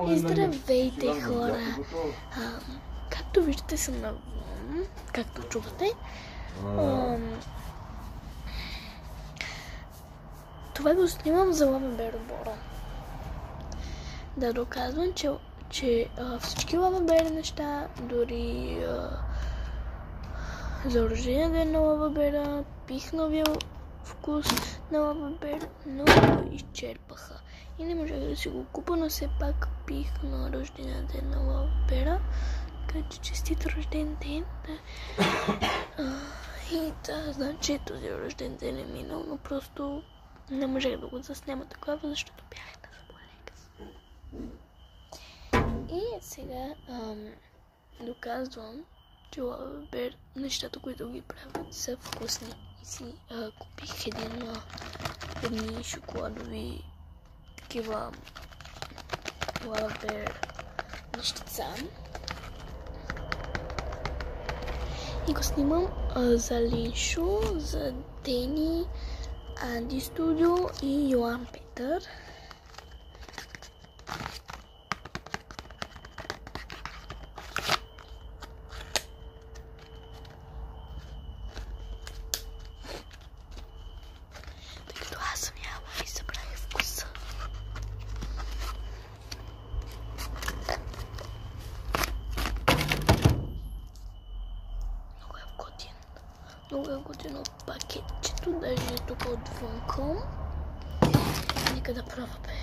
И здравейте, хора! Както виждате, съм навън, както чувате. Това го снимам за Лавабер отбора. Да доказвам, че всички Лавабер неща, дори за рождения ден на Лавабера, пих новия вкус на Лавабер, но го изчерпаха. И не можех да си го купа, но все пак пих на рождения ден на Лавабера. Така че честит рожден ден. И да, значи този рожден ден е минал, но просто не можех да го заснема такова, защото бях на заболека. И сега доказвам, че Лавабер, нещата, които ги правят, са вкусни. И си купих едни шоколадови такива Лавабер нещица. И го снимам за Линшо, за Дени, Анди Студио и Йоан Петър. Тъй като аз съм яла и събрах вкуса. Много е готино пакетчето, даже е тук отвънком. Нека да пробваме.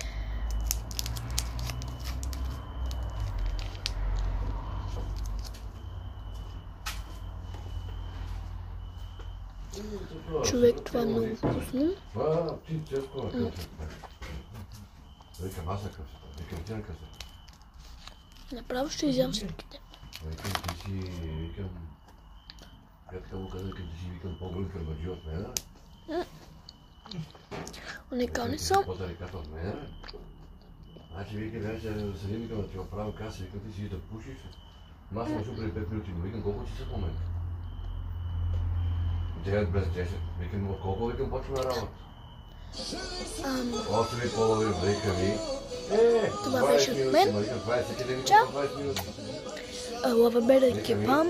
Човек, това е много вкусно. Направо ще изям всичките. Уникални са. Значи вика, да седи, викам да ти оправя каса, викам ти си да пушиш. Аз съм шо преди 5 минути, но викам колко часа в момента? 9 без 10. Викам от колко, викам почваме работа. 8:30, викам и... Това беше от мен. Чао! Лавабер екипа.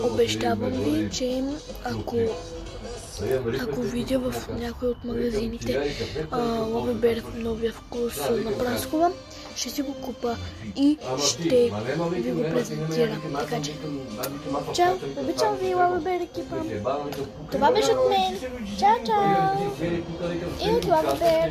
Обещавам ви, че ако видя в някой от магазините Лавабер в новия вкус на Праскова, ще си го купа и ще ви го презентирам. Така че, чао! Обичам ви, Лавабер екипа! Това беше от мен! Чао, чао! И от Лавабер!